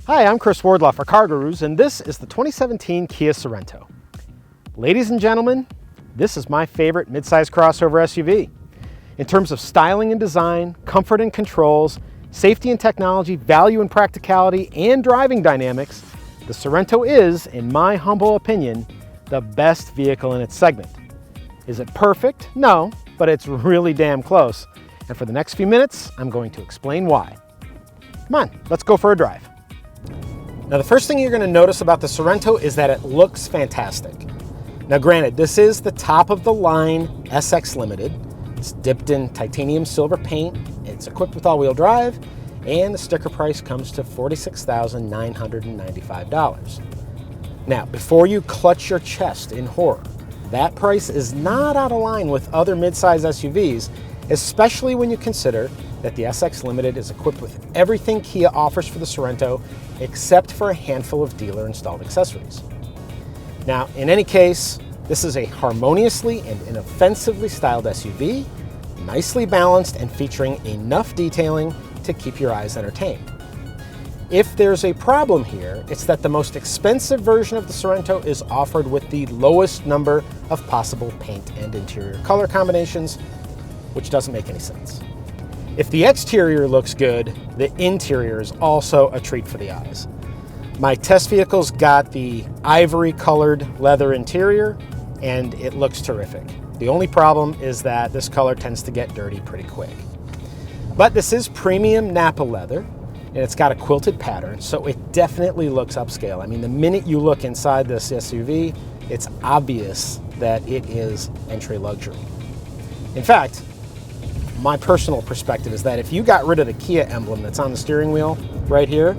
Hi, I'm Chris Wardlaw for CarGurus, and this is the 2017 Kia Sorento. Ladies and gentlemen, this is my favorite midsize crossover SUV. In terms of styling and design, comfort and controls, safety and technology, value and practicality, and driving dynamics, the Sorento is, in my humble opinion, the best vehicle in its segment. Is it perfect? No, but it's really damn close. And for the next few minutes, I'm going to explain why. Come on, let's go for a drive. Now, the first thing you're going to notice about the Sorento is that it looks fantastic. Now, granted, this is the top of the line SX Limited. It's dipped in titanium silver paint. It's equipped with all-wheel drive, and the sticker price comes to $46,995. Now, before you clutch your chest in horror, that price is not out of line with other midsize SUVs, especially when you consider that the SX Limited is equipped with everything Kia offers for the Sorento, except for a handful of dealer-installed accessories. Now, in any case, this is a harmoniously and inoffensively styled SUV, nicely balanced and featuring enough detailing to keep your eyes entertained. If there's a problem here, it's that the most expensive version of the Sorento is offered with the lowest number of possible paint and interior color combinations, which doesn't make any sense. If the exterior looks good, the interior is also a treat for the eyes. My test vehicle's got the ivory colored leather interior, and it looks terrific. The only problem is that this color tends to get dirty pretty quick. But this is premium Napa leather, and it's got a quilted pattern, so it definitely looks upscale. I mean, the minute you look inside this SUV, it's obvious that it is entry luxury. In fact, my personal perspective is that if you got rid of the Kia emblem that's on the steering wheel right here,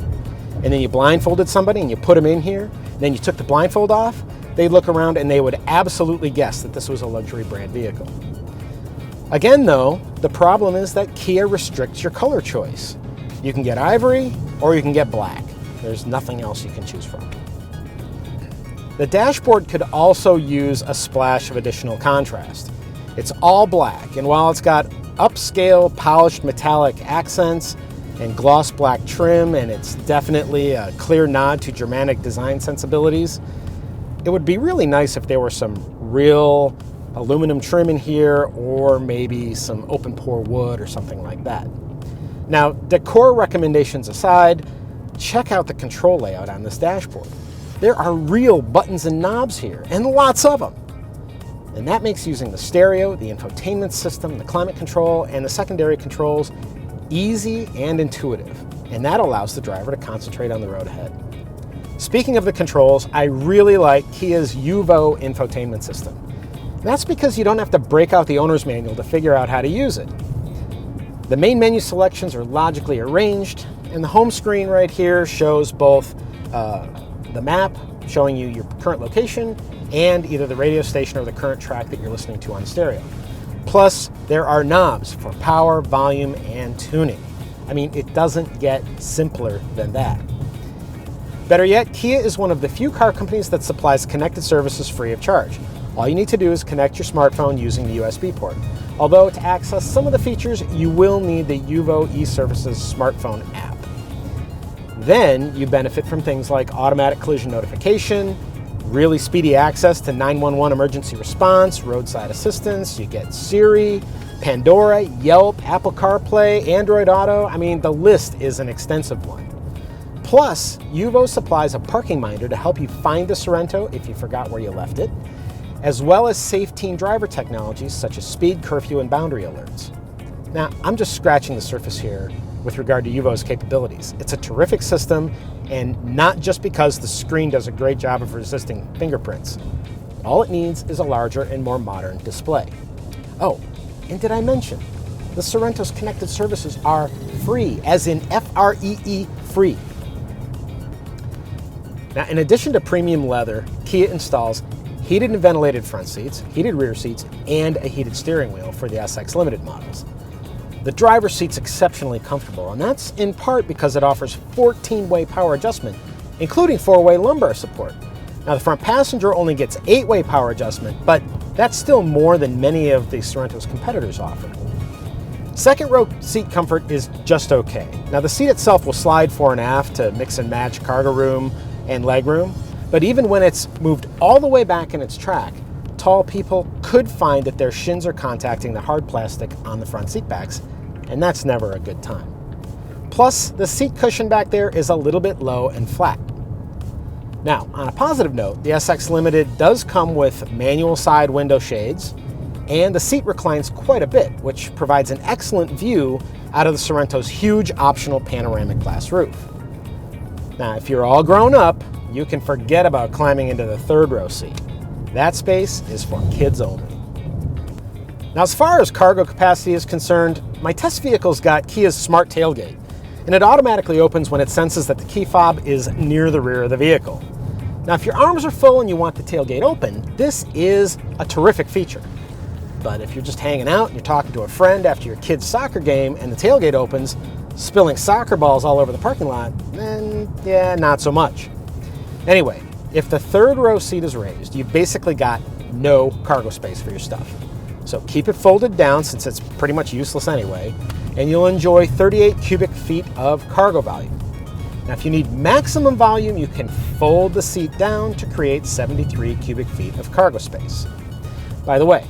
and then you blindfolded somebody and you put them in here, then you took the blindfold off, they'd look around and they would absolutely guess that this was a luxury brand vehicle. Again though, the problem is that Kia restricts your color choice. You can get ivory or you can get black. There's nothing else you can choose from. The dashboard could also use a splash of additional contrast. It's all black, and while it's got upscale polished metallic accents and gloss black trim, and it's definitely a clear nod to Germanic design sensibilities, it would be really nice if there were some real aluminum trim in here, or maybe some open pore wood or something like that. Now, decor recommendations aside, check out the control layout on this dashboard. There are real buttons and knobs here, and lots of them. And that makes using the stereo, the infotainment system, the climate control, and the secondary controls easy and intuitive. And that allows the driver to concentrate on the road ahead. Speaking of the controls, I really like Kia's Yuvo infotainment system. That's because you don't have to break out the owner's manual to figure out how to use it. The main menu selections are logically arranged, and the home screen right here shows both the map showing you your current location and either the radio station or the current track that you're listening to on stereo. Plus, there are knobs for power, volume, and tuning. I mean, it doesn't get simpler than that. Better yet, Kia is one of the few car companies that supplies connected services free of charge. All you need to do is connect your smartphone using the USB port. Although to access some of the features, you will need the Yuvo eServices smartphone app. Then you benefit from things like automatic collision notification, really speedy access to 911 emergency response, roadside assistance. You get Siri, Pandora, Yelp, Apple CarPlay, Android Auto. I mean, the list is an extensive one. Plus, Yuvo supplies a parking minder to help you find the Sorento if you forgot where you left it, as well as safe teen driver technologies such as speed, curfew, and boundary alerts. Now, I'm just scratching the surface here with regard to Yuvo's capabilities. It's a terrific system, and not just because the screen does a great job of resisting fingerprints. All it needs is a larger and more modern display. Oh, and did I mention, the Sorento's connected services are free, as in F-R-E-E, free. Now, in addition to premium leather, Kia installs heated and ventilated front seats, heated rear seats, and a heated steering wheel for the SX Limited models. The driver's seat's exceptionally comfortable, and that's in part because it offers 14-way power adjustment, including 4-way lumbar support. Now, the front passenger only gets 8-way power adjustment, but that's still more than many of the Sorento's competitors offer. Second row seat comfort is just okay. Now the seat itself will slide fore and aft to mix and match cargo room and leg room, but even when it's moved all the way back in its track, tall people could find that their shins are contacting the hard plastic on the front seat backs, and that's never a good time. Plus, the seat cushion back there is a little bit low and flat. Now, on a positive note, the SX Limited does come with manual side window shades, and the seat reclines quite a bit, which provides an excellent view out of the Sorento's huge optional panoramic glass roof. Now, if you're all grown up, you can forget about climbing into the third row seat. That space is for kids only. Now, as far as cargo capacity is concerned, my test vehicle's got Kia's smart tailgate, and it automatically opens when it senses that the key fob is near the rear of the vehicle. Now, if your arms are full and you want the tailgate open, this is a terrific feature. But if you're just hanging out and you're talking to a friend after your kid's soccer game and the tailgate opens, spilling soccer balls all over the parking lot, then yeah, not so much. Anyway, if the third row seat is raised, you've basically got no cargo space for your stuff. So keep it folded down since it's pretty much useless anyway, and you'll enjoy 38 cubic feet of cargo volume. Now, if you need maximum volume, you can fold the seat down to create 73 cubic feet of cargo space. By the way,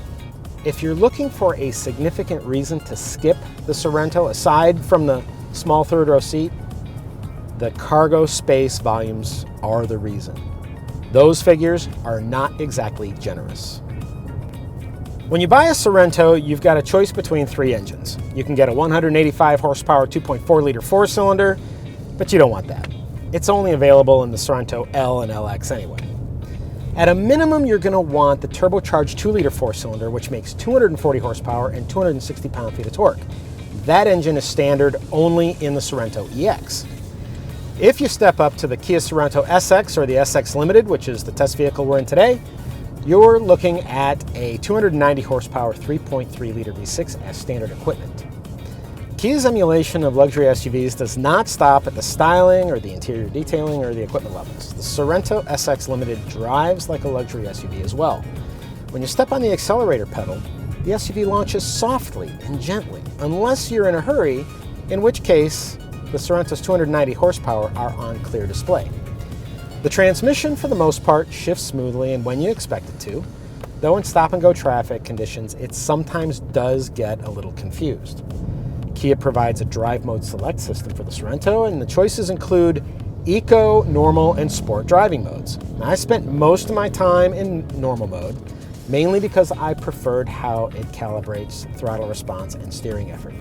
if you're looking for a significant reason to skip the Sorento, aside from the small third row seat, the cargo space volumes are the reason. Those figures are not exactly generous. When you buy a Sorento, you've got a choice between three engines. You can get a 185 horsepower 2.4 liter four-cylinder, but you don't want that. It's only available in the Sorento L and LX anyway. At a minimum, you're going to want the turbocharged 2-liter four-cylinder, which makes 240 horsepower and 260 pound-feet of torque. That engine is standard only in the Sorento EX. If you step up to the Kia Sorento SX or the SX Limited, which is the test vehicle we're in today, you're looking at a 290 horsepower 3.3-liter V6 as standard equipment. Kia's emulation of luxury SUVs does not stop at the styling or the interior detailing or the equipment levels. The Sorento SX Limited drives like a luxury SUV as well. When you step on the accelerator pedal, the SUV launches softly and gently, unless you're in a hurry, in which case the Sorento's 290 horsepower are on clear display. The transmission, for the most part, shifts smoothly and when you expect it to, though in stop-and-go traffic conditions, it sometimes does get a little confused. Kia provides a drive mode select system for the Sorento, and the choices include Eco, Normal, and Sport driving modes. Now, I spent most of my time in normal mode, mainly because I preferred how it calibrates throttle response and steering effort.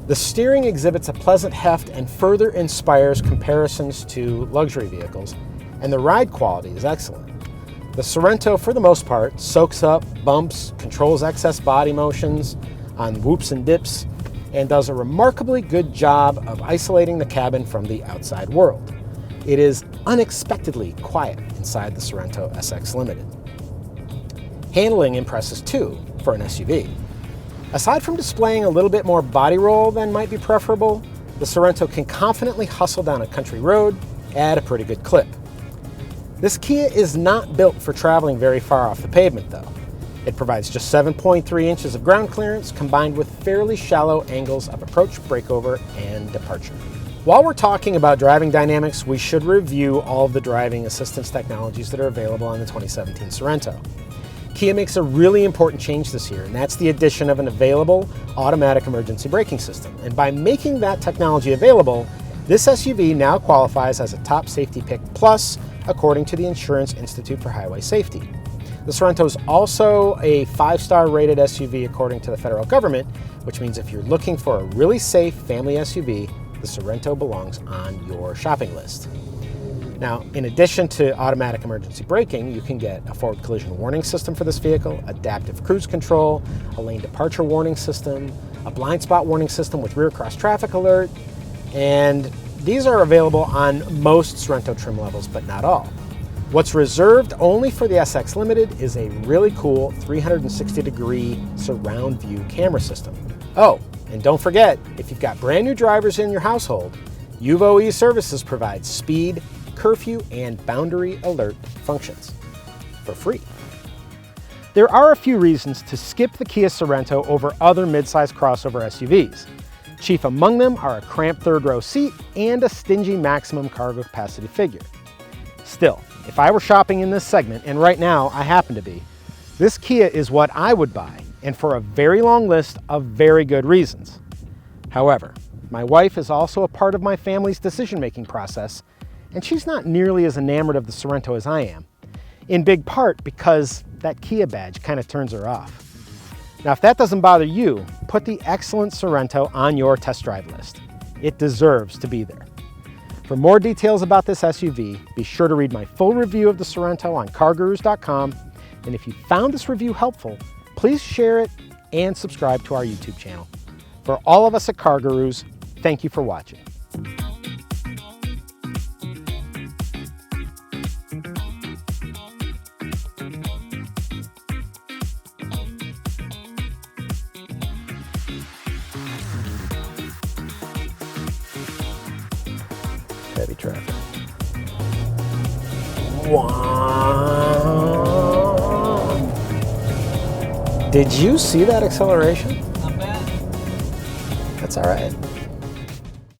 The steering exhibits a pleasant heft and further inspires comparisons to luxury vehicles, and the ride quality is excellent. The Sorento, for the most part, soaks up bumps, controls excess body motions on whoops and dips, and does a remarkably good job of isolating the cabin from the outside world. It is unexpectedly quiet inside the Sorento SX Limited. Handling impresses too for an SUV. Aside from displaying a little bit more body roll than might be preferable, the Sorento can confidently hustle down a country road at a pretty good clip. This Kia is not built for traveling very far off the pavement though. It provides just 7.3 inches of ground clearance combined with fairly shallow angles of approach, breakover, and departure. While we're talking about driving dynamics, we should review all of the driving assistance technologies that are available on the 2017 Sorento. Kia makes a really important change this year, and that's the addition of an available automatic emergency braking system. And by making that technology available, this SUV now qualifies as a top safety pick plus, according to the Insurance Institute for Highway Safety. The Sorento is also a 5-star rated SUV according to the federal government, which means if you're looking for a really safe family SUV, the Sorento belongs on your shopping list. Now, in addition to automatic emergency braking, you can get a forward collision warning system for this vehicle, adaptive cruise control, a lane departure warning system, a blind spot warning system with rear cross traffic alert, and these are available on most Sorento trim levels, but not all. What's reserved only for the SX Limited is a really cool 360-degree surround view camera system. Oh, and don't forget, if you've got brand new drivers in your household, Yuvo E-Services provides speed, curfew, and boundary alert functions for free. There are a few reasons to skip the Kia Sorento over other midsize crossover SUVs. Chief among them are a cramped third row seat and a stingy maximum cargo capacity figure. Still, if I were shopping in this segment, and right now I happen to be, this Kia is what I would buy, and for a very long list of very good reasons. However, my wife is also a part of my family's decision-making process, and she's not nearly as enamored of the Sorento as I am, in big part because that Kia badge kind of turns her off. Now, if that doesn't bother you, put the excellent Sorento on your test drive list. It deserves to be there. For more details about this SUV, be sure to read my full review of the Sorento on CarGurus.com, and if you found this review helpful, please share it and subscribe to our YouTube channel. For all of us at CarGurus, thank you for watching. Heavy traffic. Wow. Did you see that acceleration? Not bad. That's all right.